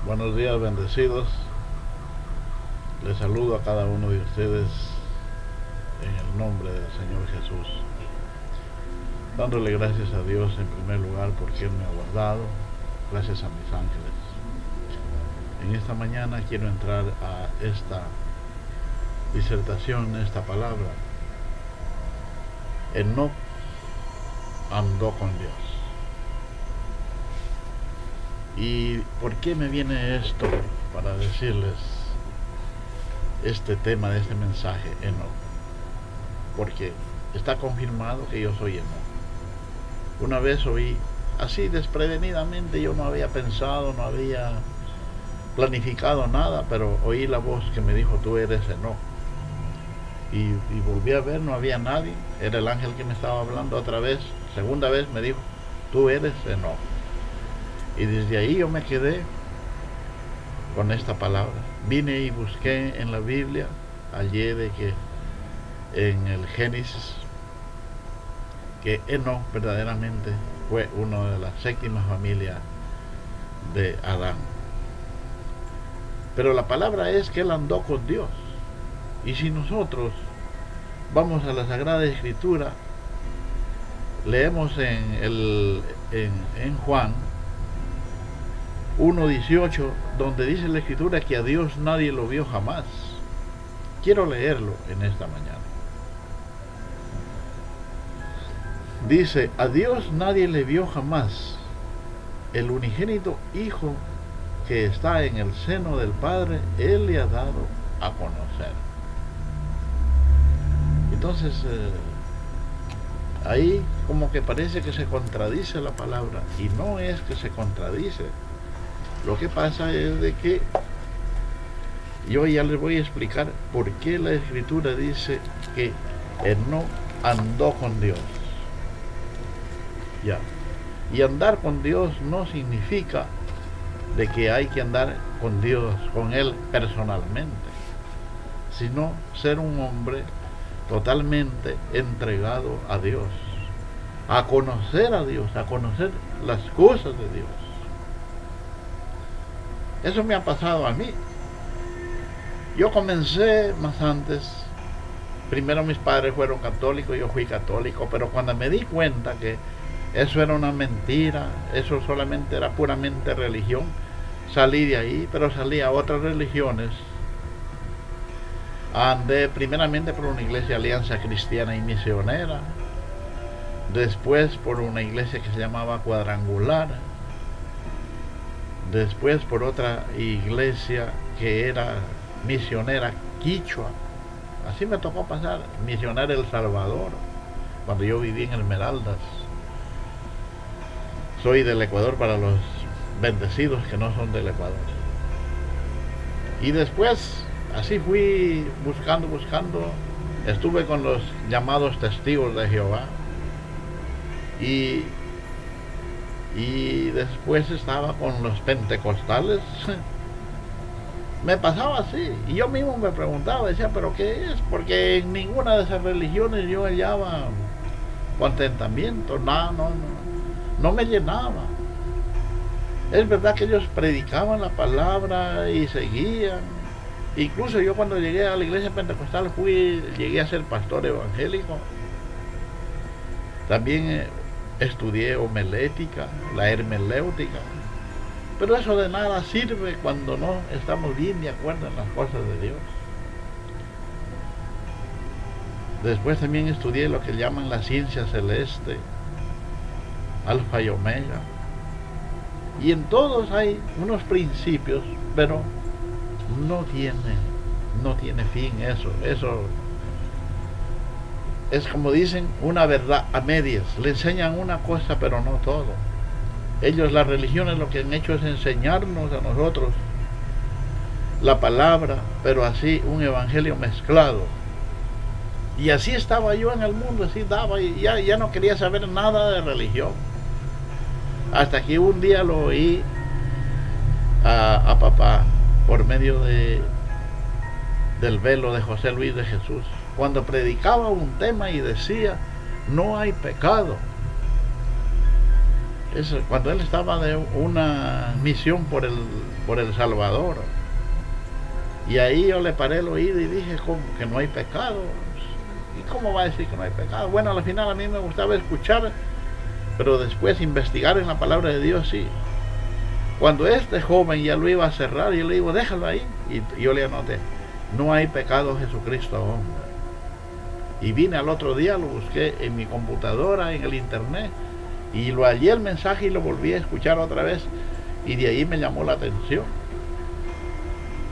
Buenos días, bendecidos. Les saludo a cada uno de ustedes en el nombre del Señor Jesús, dándole gracias a Dios en primer lugar porque Él me ha guardado, gracias a mis ángeles. En esta mañana quiero entrar a esta disertación, esta palabra. Enoc andó con Dios. ¿Y por qué me viene esto para decirles este tema de este mensaje, Enoc? Porque está confirmado que yo soy Enoc. Una vez oí, así desprevenidamente, yo no había pensado, no había planificado nada, pero oí la voz que me dijo, tú eres Enoc. Y volví a ver, no había nadie, era el ángel que me estaba hablando otra vez. Segunda vez me dijo, tú eres Enoc. Y desde ahí yo me quedé con esta palabra. Vine y busqué en la Biblia, hallé de que en el Génesis, que Enoc verdaderamente fue uno de la séptima familia de Adán. Pero la palabra es que él andó con Dios. Y si nosotros vamos a la Sagrada Escritura, leemos en Juan 1:18, donde dice la Escritura que a Dios nadie lo vio jamás. Quiero leerlo en esta mañana. Dice, a Dios nadie le vio jamás. El unigénito Hijo que está en el seno del Padre, Él le ha dado a conocer. Entonces, ahí como que parece que se contradice la palabra, y no es que se contradice. Lo que pasa es de que yo ya les voy a explicar por qué la Escritura dice que Enoc andó con Dios. Ya. Y andar con Dios no significa de que hay que andar con Dios, con Él personalmente, sino ser un hombre totalmente entregado a Dios, a conocer a Dios, a conocer las cosas de Dios. Eso me ha pasado a mí. Yo comencé más antes. Primero mis padres fueron católicos, yo fui católico, pero cuando me di cuenta que eso era una mentira, eso solamente era puramente religión, salí de ahí, pero salí a otras religiones. Andé primeramente por una iglesia Alianza Cristiana y Misionera, después por una iglesia que se llamaba Cuadrangular, después por otra iglesia que era misionera quichua. Así me tocó pasar, misionar El Salvador, cuando yo viví en Esmeraldas. Soy del Ecuador para los bendecidos que no son del Ecuador. Y después, así fui buscando, estuve con los llamados testigos de Jehová. Y después estaba con los pentecostales. Me pasaba así, y yo mismo me preguntaba, decía, ¿pero qué es? Porque en ninguna de esas religiones yo hallaba contentamiento, no me llenaba. Es verdad que ellos predicaban la palabra y seguían. Incluso yo cuando llegué a la iglesia pentecostal llegué a ser pastor evangélico. También estudié homilética, la hermenéutica. Pero eso de nada sirve cuando no estamos bien de acuerdo en las cosas de Dios. Después también estudié lo que llaman la ciencia celeste, Alfa y Omega. Y en todos hay unos principios, pero no tiene fin eso. Eso es, como dicen, una verdad a medias. Le enseñan una cosa, pero no todo. Ellos, las religiones, lo que han hecho es enseñarnos a nosotros la palabra, pero así un evangelio mezclado. Y así estaba yo en el mundo, así daba, y ya no quería saber nada de religión. Hasta que un día lo oí a papá por medio del velo de José Luis de Jesús, cuando predicaba un tema y decía: no hay pecado. Eso, cuando él estaba de una misión por el Salvador. Y ahí yo le paré el oído y dije: ¿cómo que no hay pecado? ¿Y cómo va a decir que no hay pecado? Bueno, al final a mí me gustaba escuchar, pero después investigar en la palabra de Dios, sí. Cuando este joven ya lo iba a cerrar, yo le digo: déjalo ahí. Y yo le anoté: no hay pecado, Jesucristo, hombre. Y vine al otro día, lo busqué en mi computadora, en el internet, y lo hallé el mensaje y lo volví a escuchar otra vez, y de ahí me llamó la atención.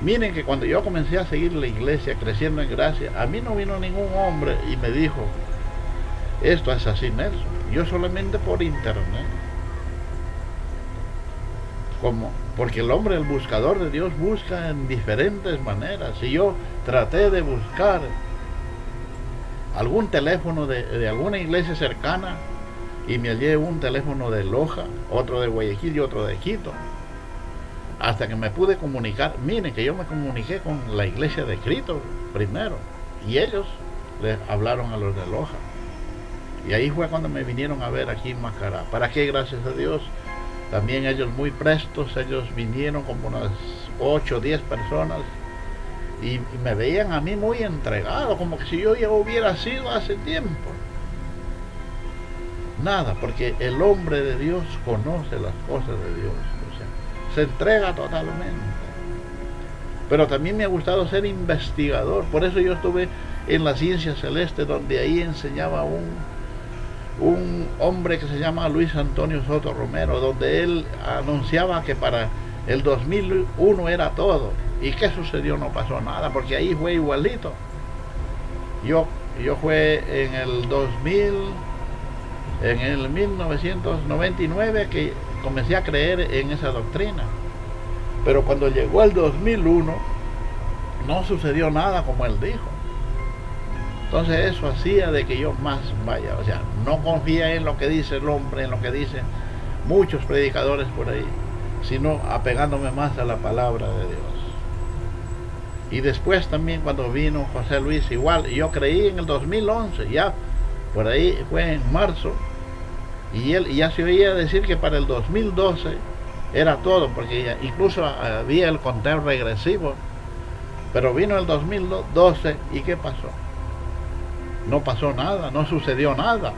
Miren que cuando yo comencé a seguir la iglesia, creciendo en gracia, a mí no vino ningún hombre y me dijo: esto es así, Nelson. Yo solamente por internet. Porque el hombre, el buscador de Dios, busca en diferentes maneras. Y yo traté de buscar algún teléfono de alguna iglesia cercana, y me hallé un teléfono de Loja, otro de Guayaquil y otro de Quito, hasta que me pude comunicar. Miren que yo me comuniqué con la iglesia de Cristo primero, y ellos les hablaron a los de Loja, y ahí fue cuando me vinieron a ver aquí en Macará. ¿Para qué? Gracias a Dios, también ellos muy prestos, ellos vinieron como unas 8 o 10 personas, y me veían a mí muy entregado, como que si yo ya hubiera sido hace tiempo. Nada, porque el hombre de Dios conoce las cosas de Dios, o sea, se entrega totalmente. Pero también me ha gustado ser investigador, por eso yo estuve en la ciencia celeste, donde ahí enseñaba un hombre que se llama Luis Antonio Soto Romero, donde él anunciaba que para el 2001 era todo. ¿Y qué sucedió? No pasó nada, porque ahí fue igualito. Yo fue en el 1999 que comencé a creer en esa doctrina. Pero cuando llegó el 2001, no sucedió nada como él dijo. Entonces eso hacía de que yo más vaya, o sea, no confía en lo que dice el hombre, en lo que dicen muchos predicadores por ahí, sino apegándome más a la palabra de Dios. Y después también cuando vino José Luis, igual, yo creí en el 2011, ya por ahí fue en marzo, y él ya se oía decir que para el 2012 era todo, porque ya incluso había el conteo regresivo. Pero vino el 2012 y ¿qué pasó? No pasó nada, no sucedió nada.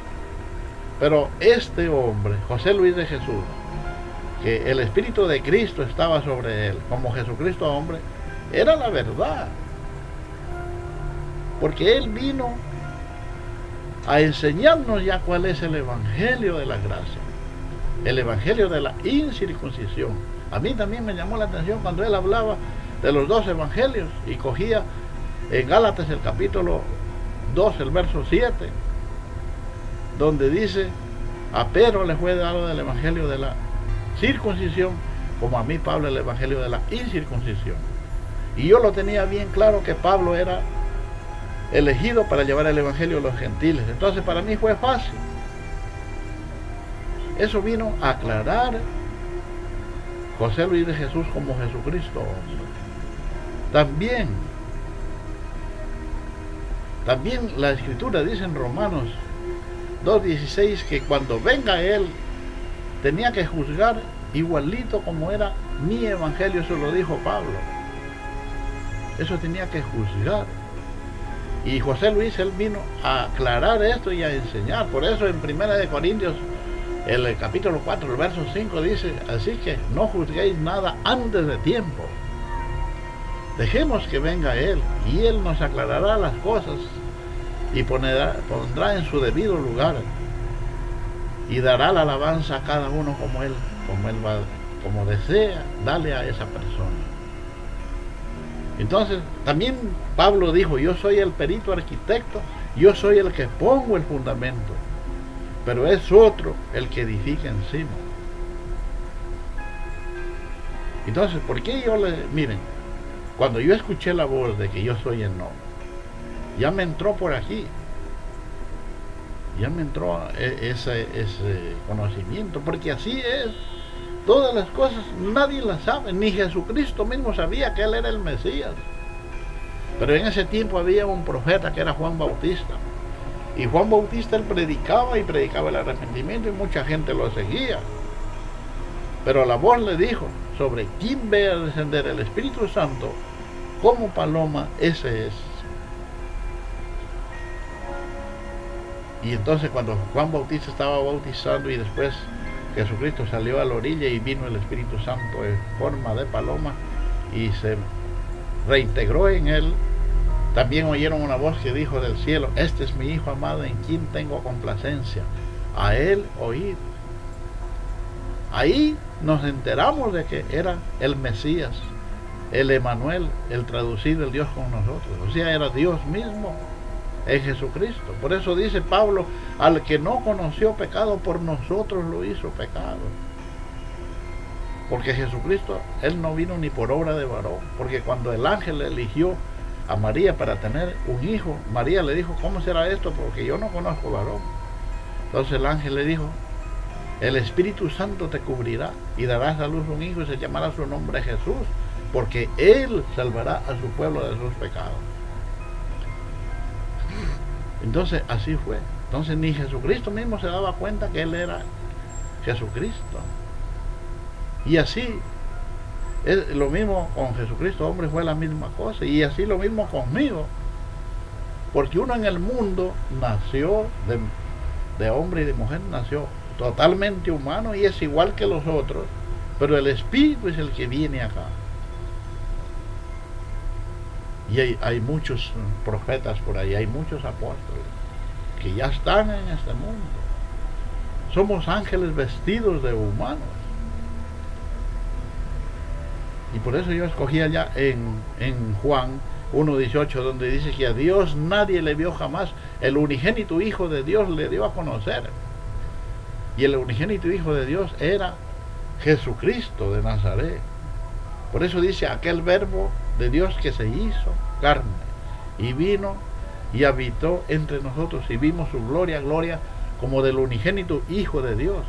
Pero este hombre, José Luis de Jesús, que el Espíritu de Cristo estaba sobre él, como Jesucristo hombre, era la verdad. Porque él vino a enseñarnos ya cuál es el evangelio de la gracia, el evangelio de la incircuncisión. A mí también me llamó la atención cuando él hablaba de los 2 evangelios y cogía en Gálatas el capítulo 2, el verso 7, donde dice: a Pedro le fue dado el evangelio de la circuncisión, como a mí Pablo el evangelio de la incircuncisión. Y yo lo tenía bien claro que Pablo era elegido para llevar el evangelio a los gentiles. Entonces para mí fue fácil. Eso vino a aclarar José Luis de Jesús como Jesucristo hombre. También la escritura dice en Romanos 2:16 que cuando venga él tenía que juzgar igualito como era mi evangelio. Eso lo dijo Pablo. Eso tenía que juzgar. Y José Luis, él vino a aclarar esto y a enseñar. Por eso en 1 de Corintios, el capítulo 4, el verso 5 dice: así que no juzguéis nada antes de tiempo. Dejemos que venga él, y él nos aclarará las cosas y pondrá en su debido lugar, y dará la alabanza a cada uno como él va como desea, dale a esa persona. Entonces, también Pablo dijo, yo soy el perito arquitecto, yo soy el que pongo el fundamento, pero es otro el que edifica encima. Entonces, ¿por qué miren, cuando yo escuché la voz de que yo soy Enoc, ya me entró por aquí, ya me entró ese conocimiento, porque así es. Todas las cosas nadie las sabe, ni Jesucristo mismo sabía que Él era el Mesías. Pero en ese tiempo había un profeta que era Juan Bautista. Y Juan Bautista él predicaba el arrepentimiento y mucha gente lo seguía. Pero la voz le dijo, sobre quién ve a descender el Espíritu Santo, como paloma, ese es. Y entonces cuando Juan Bautista estaba bautizando y después Jesucristo salió a la orilla y vino el Espíritu Santo en forma de paloma y se reintegró en él, también oyeron una voz que dijo del cielo, este es mi Hijo amado en quien tengo complacencia, a él oíd. Ahí nos enteramos de que era el Mesías, el Emanuel, el traducido, el Dios con nosotros, o sea, era Dios mismo en Jesucristo. Por eso dice Pablo, al que no conoció pecado, por nosotros lo hizo pecado. Porque Jesucristo, Él no vino ni por obra de varón, porque cuando el ángel eligió a María para tener un hijo, María le dijo, ¿cómo será esto? Porque yo no conozco varón. Entonces el ángel le dijo, el Espíritu Santo te cubrirá y darás a luz un hijo y se llamará su nombre Jesús, porque Él salvará a su pueblo de sus pecados. Entonces así fue. Entonces ni Jesucristo mismo se daba cuenta que Él era Jesucristo. Y así es lo mismo con Jesucristo, hombre, fue la misma cosa. Y así lo mismo conmigo. Porque uno en el mundo nació de hombre y de mujer, nació totalmente humano y es igual que los otros, pero el Espíritu es el que viene acá. Y hay muchos profetas por ahí, hay muchos apóstoles que ya están en este mundo. Somos ángeles vestidos de humanos. Y por eso yo escogí allá en Juan 1:18, donde dice que a Dios nadie le vio jamás. El unigénito Hijo de Dios le dio a conocer. Y el unigénito Hijo de Dios era Jesucristo de Nazaret. Por eso dice aquel verbo de Dios que se hizo carne y vino y habitó entre nosotros y vimos su gloria, gloria como del unigénito Hijo de Dios.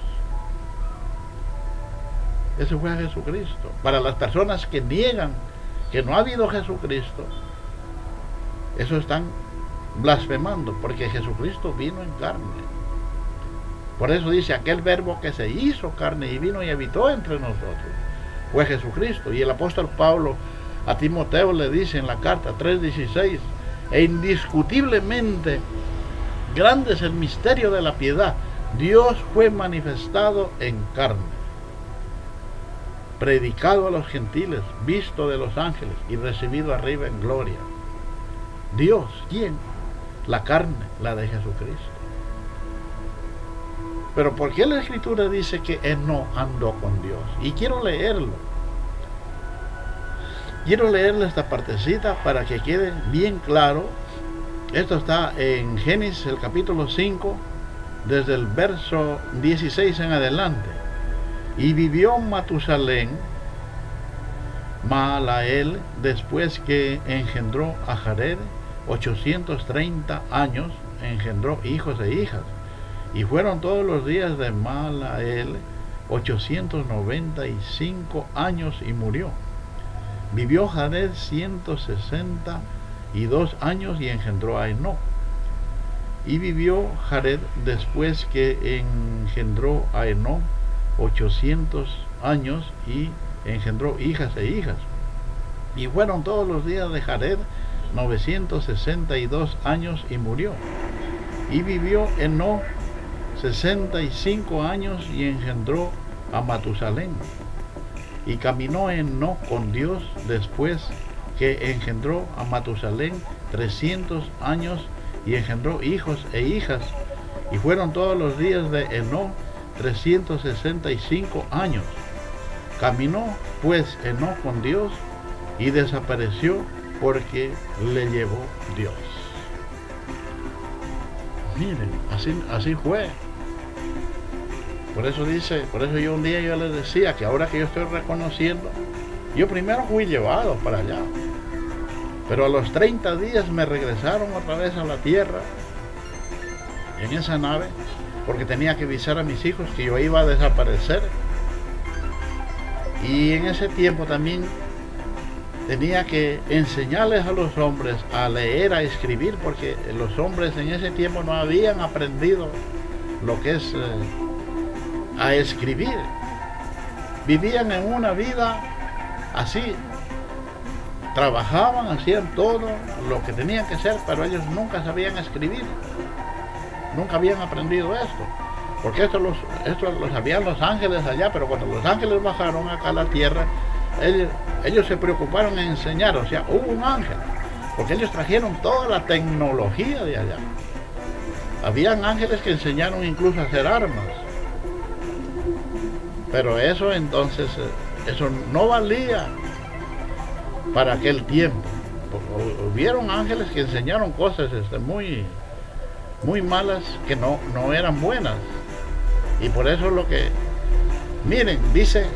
Ese fue a Jesucristo. Para las personas que niegan que no ha habido Jesucristo, eso están blasfemando, porque Jesucristo vino en carne. Por eso dice aquel verbo que se hizo carne y vino y habitó entre nosotros, fue Jesucristo. Y el apóstol Pablo a Timoteo le dice en la carta 3:16, e indiscutiblemente grande es el misterio de la piedad, Dios fue manifestado en carne, predicado a los gentiles, visto de los ángeles y recibido arriba en gloria. Dios, ¿quién? La carne, la de Jesucristo. Pero ¿por qué la Escritura dice que Enoc andó con Dios? Y quiero leerlo. Quiero leerle esta partecita para que quede bien claro. Esto está en Génesis, el capítulo 5, desde el verso 16 en adelante. Y vivió Matusalén, Mahalael, después que engendró a Jared, 830 años, engendró hijos e hijas. Y fueron todos los días de Mahalael 895 años y murió. Vivió Jared 162 años y engendró a Enoc. Y vivió Jared después que engendró a Enoc 800 años y engendró hijas e hijas. Y fueron todos los días de Jared 962 años y murió. Y vivió Enoc 65 años y engendró a Matusalén. Y caminó Enoc con Dios después que engendró a Matusalén 300 años y engendró hijos e hijas. Y fueron todos los días de Enoc 365 años. Caminó pues Enoc con Dios y desapareció porque le llevó Dios. Miren, así fue. Por eso yo un día les decía que ahora que yo estoy reconociendo, yo primero fui llevado para allá, pero a los 30 días me regresaron otra vez a la tierra en esa nave, porque tenía que avisar a mis hijos que yo iba a desaparecer. Y en ese tiempo también tenía que enseñarles a los hombres a leer, a escribir, porque los hombres en ese tiempo no habían aprendido lo que es a escribir. Vivían en una vida así, trabajaban, hacían todo lo que tenían que hacer, pero ellos nunca sabían escribir, nunca habían aprendido esto, porque esto lo sabían los ángeles allá, pero cuando los ángeles bajaron acá a la tierra, ellos se preocuparon en enseñar, o sea, hubo un ángel, porque ellos trajeron toda la tecnología de allá. Habían ángeles que enseñaron incluso a hacer armas, pero eso entonces, eso no valía para aquel tiempo. Hubieron ángeles que enseñaron cosas muy malas, que no eran buenas, y por eso lo que, miren, dice,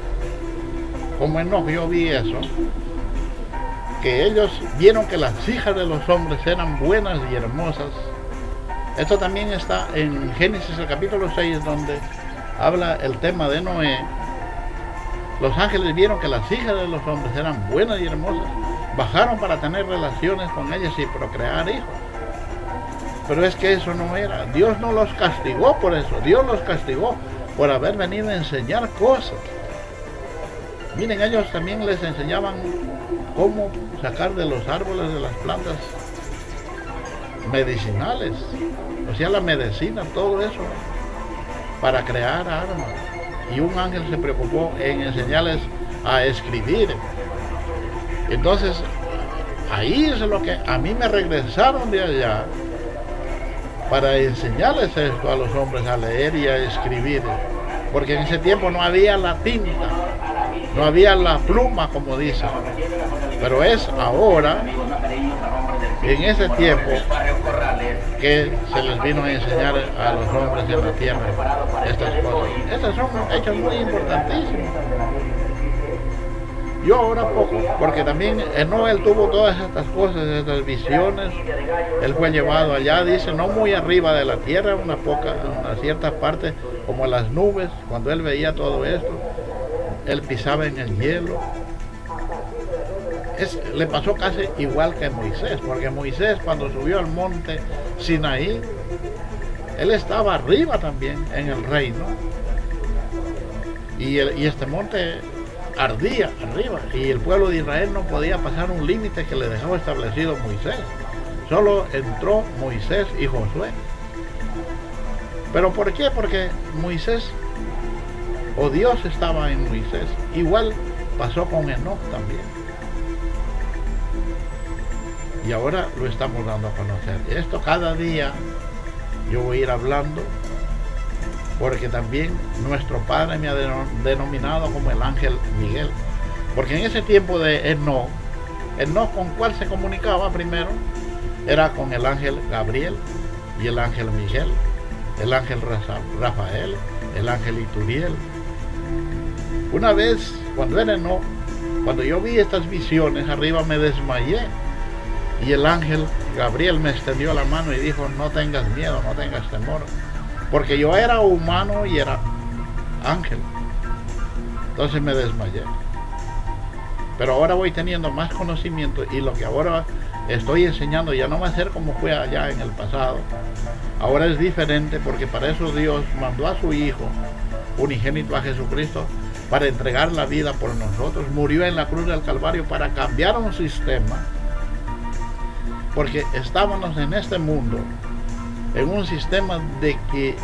como Enoc, yo vi eso, que ellos vieron que las hijas de los hombres eran buenas y hermosas. Esto también está en Génesis, el capítulo 6, donde habla el tema de Noé. Los ángeles vieron que las hijas de los hombres eran buenas y hermosas, bajaron para tener relaciones con ellas y procrear hijos. Pero es que eso no era. Dios no los castigó por eso. Dios los castigó por haber venido a enseñar cosas. Miren, ellos también les enseñaban cómo sacar de los árboles, de las plantas medicinales, o sea, la medicina, todo eso, para crear armas. Y un ángel se preocupó en enseñarles a escribir. Entonces, ahí es lo que a mí me regresaron de allá, para enseñarles esto a los hombres, a leer y a escribir, porque en ese tiempo no había la tinta, no había la pluma, como dicen, pero es ahora, en ese tiempo, que se les vino a enseñar a los hombres en la tierra estas cosas. Estos son hechos muy importantísimos. Yo ahora poco, porque también Enoc, él tuvo todas estas cosas, estas visiones. Él fue llevado allá, dice, no muy arriba de la tierra, una cierta parte, como las nubes. Cuando él veía todo esto, él pisaba en el hielo. Le pasó casi igual que Moisés, porque Moisés, cuando subió al monte Sinaí, él estaba arriba también en el reino, y este monte ardía arriba, y el pueblo de Israel no podía pasar un límite que le dejaba establecido Moisés. Solo entró Moisés y Josué. ¿Pero por qué? Porque Moisés, o Dios estaba en Moisés. Igual pasó con Enoc también. Y ahora lo estamos dando a conocer. Esto cada día yo voy a ir hablando, porque también nuestro Padre me ha denominado como el ángel Miguel. Porque en ese tiempo de Enoc, ¿con cuál se comunicaba primero? Era con el ángel Gabriel y el ángel Miguel, el ángel Rafael, el ángel Ituriel. Una vez, cuando era Enoc, cuando yo vi estas visiones, arriba me desmayé, y el ángel Gabriel me extendió la mano y dijo, no tengas miedo, no tengas temor, porque yo era humano y era ángel. Entonces me desmayé. Pero ahora voy teniendo más conocimiento, y lo que ahora estoy enseñando ya no va a ser como fue allá en el pasado. Ahora es diferente, porque para eso Dios mandó a su Hijo unigénito, a Jesucristo, para entregar la vida por nosotros. Murió en la cruz del Calvario para cambiar un sistema, porque estábamos en este mundo en un sistema de que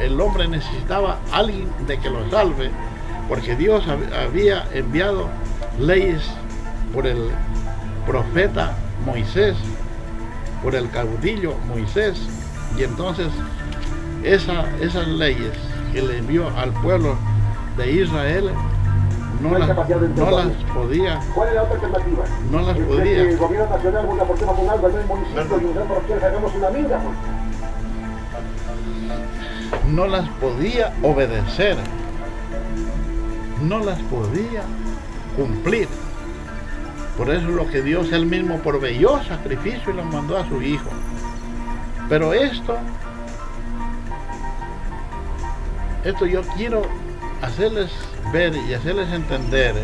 el hombre necesitaba a alguien de que lo salve, porque Dios había enviado leyes por el profeta Moisés, por el caudillo Moisés, y entonces esas leyes que le envió al pueblo de Israel no las podía. ¿Cuál es la otra alternativa? No las podía. El gobierno nacional nos aportemos con algo al municipio y nosotros parroquiales hagamos una minga. No las podía obedecer. No las podía cumplir. Por eso es lo que Dios él mismo proveyó sacrificio y lo mandó a su Hijo. Pero esto yo quiero hacerles ver y hacerles entender.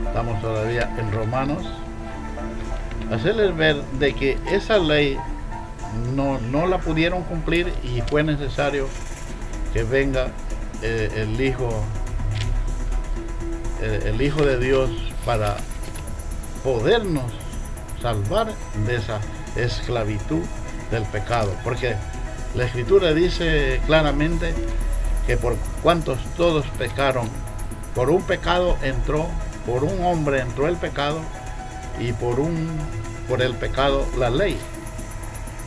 Estamos todavía en Romanos. Hacerles ver de que esa ley no la pudieron cumplir y fue necesario que venga el Hijo de Dios para podernos salvar de esa esclavitud del pecado, porque la Escritura dice claramente que por cuantos todos pecaron, por un pecado entró, por un hombre entró el pecado y por el pecado la ley.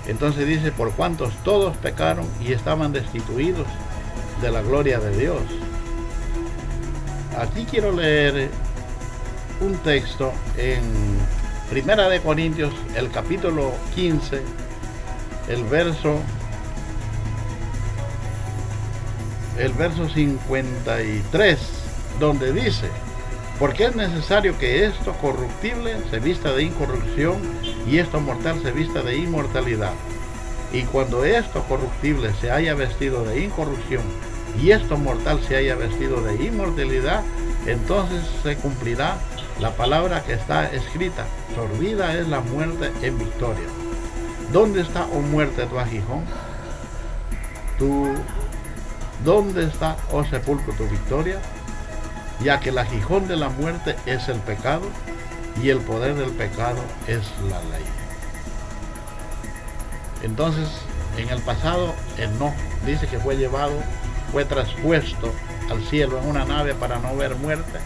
Entonces dice, por cuantos todos pecaron y estaban destituidos de la gloria de Dios. Aquí quiero leer un texto en Primera de Corintios, el capítulo 15, el verso 53, donde dice: porque es necesario que esto corruptible se vista de incorrupción y esto mortal se vista de inmortalidad. Y cuando esto corruptible se haya vestido de incorrupción y esto mortal se haya vestido de inmortalidad, entonces se cumplirá la palabra que está escrita: sorbida es la muerte en victoria. ¿Dónde está, oh muerte, tu aguijón? ¿Dónde está, oh sepulcro, tu victoria? Ya que el aguijón de la muerte es el pecado y el poder del pecado es la ley. Entonces, en el pasado, Enoc dice que fue traspuesto al cielo en una nave para no ver muerte.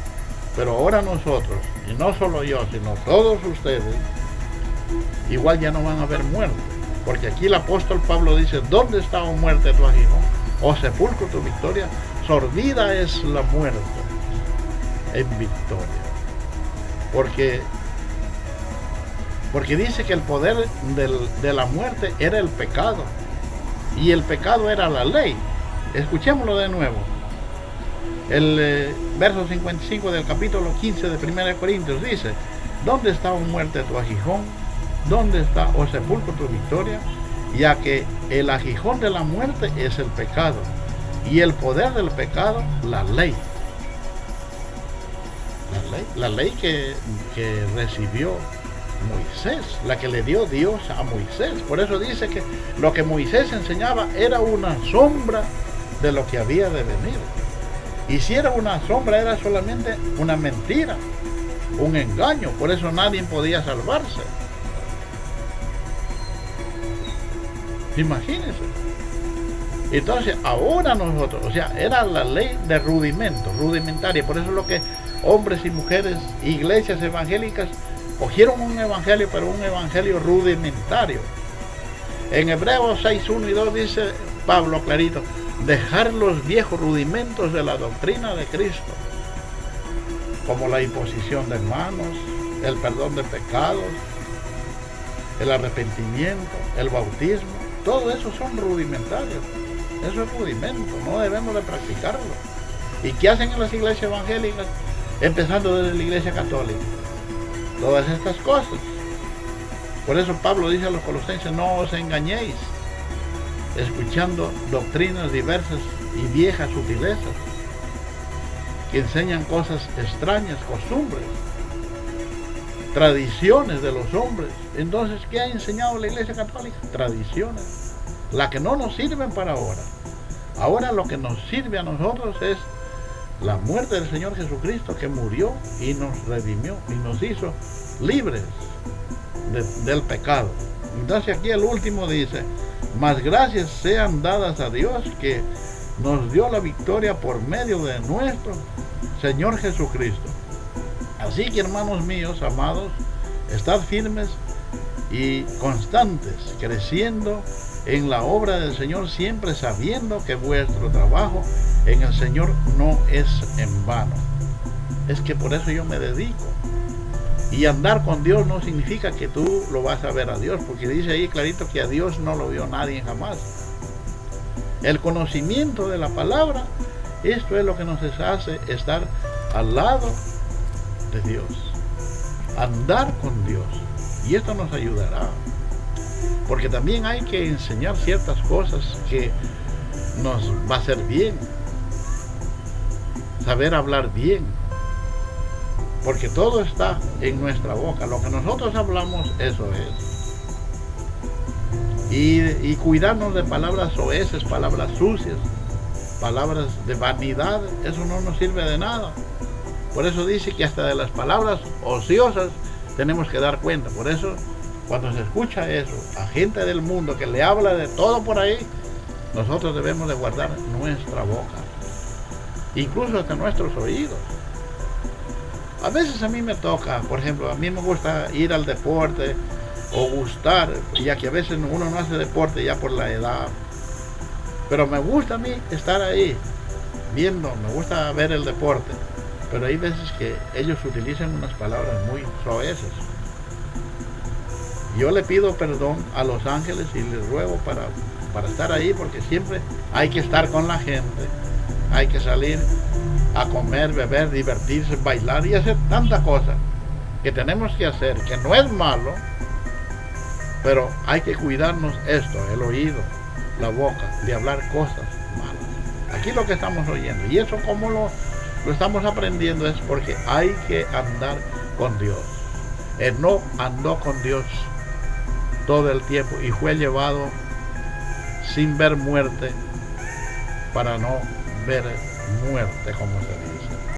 Pero ahora nosotros, y no solo yo, sino todos ustedes, igual ya no van a ver muerte. Porque aquí el apóstol Pablo dice: ¿dónde está, oh muerte, tu aguijón? Oh sepulcro, tu victoria. Sorbida es la muerte en victoria. Porque dice que el poder de la muerte era el pecado. Y el pecado era la ley. Escuchémoslo de nuevo. El verso 55 del capítulo 15 de 1 Corintios dice: ¿dónde está, oh muerte, tu aguijón? ¿Dónde está, oh sepulcro, tu victoria? Ya que el aguijón de la muerte es el pecado y el poder del pecado la ley. La ley que recibió Moisés, la que le dio Dios a Moisés. Por eso dice que lo que Moisés enseñaba era una sombra de lo que había de venir. Y si era una sombra, era solamente una mentira, un engaño. Por eso nadie podía salvarse. Imagínense. Entonces ahora nosotros, o sea, era la ley de rudimentaria. Por eso es lo que hombres y mujeres, iglesias evangélicas, cogieron un evangelio, pero un evangelio rudimentario. En Hebreos 6, 1 y 2 dice Pablo clarito: dejar los viejos rudimentos de la doctrina de Cristo, como la imposición de manos, el perdón de pecados, el arrepentimiento, el bautismo. Todo eso son rudimentarios. Eso es rudimento, no debemos de practicarlo. ¿Y qué hacen en las iglesias evangélicas? Empezando desde la iglesia católica. Todas estas cosas. Por eso Pablo dice a los colosenses: no os engañéis, escuchando doctrinas diversas y viejas sutilezas que enseñan cosas extrañas, costumbres, tradiciones de los hombres. Entonces, ¿qué ha enseñado la iglesia católica? Tradiciones, las que no nos sirven para ahora. Ahora lo que nos sirve a nosotros es la muerte del Señor Jesucristo, que murió y nos redimió y nos hizo libres del pecado. Entonces aquí el último dice: mas gracias sean dadas a Dios, que nos dio la victoria por medio de nuestro Señor Jesucristo. Así que, hermanos míos amados, estad firmes y constantes, creciendo en la obra del Señor, siempre sabiendo que vuestro trabajo en el Señor no es en vano. Es que por eso yo me dedico. Y andar con Dios no significa que tú lo vas a ver a Dios, porque dice ahí clarito que a Dios no lo vio nadie jamás. El conocimiento de la palabra, esto es lo que nos hace estar al lado de Dios, andar con Dios, y esto nos ayudará, porque también hay que enseñar ciertas cosas que nos va a hacer bien, saber hablar bien, porque todo está en nuestra boca. Lo que nosotros hablamos, eso es. Y cuidarnos de palabras soeces, palabras sucias, palabras de vanidad, eso no nos sirve de nada. Por eso dice que hasta de las palabras ociosas tenemos que dar cuenta. Por eso, cuando se escucha eso a gente del mundo que le habla de todo por ahí, nosotros debemos de guardar nuestra boca, incluso hasta nuestros oídos. A veces a mí me toca, por ejemplo, a mí me gusta ir al deporte o gustar, ya que a veces uno no hace deporte ya por la edad, pero me gusta a mí estar ahí viendo, me gusta ver el deporte, pero hay veces que ellos utilizan unas palabras muy soeces. Yo le pido perdón a los ángeles y les ruego para estar ahí, porque siempre hay que estar con la gente, hay que salir a comer, beber, divertirse, bailar y hacer tantas cosas que tenemos que hacer, que no es malo, pero hay que cuidarnos esto, el oído, la boca, de hablar cosas malas. Aquí lo que estamos oyendo, y eso como lo estamos aprendiendo, es porque hay que andar con Dios. Enoc andó con Dios todo el tiempo y fue llevado sin ver muerte para no ver muerte, como se dice.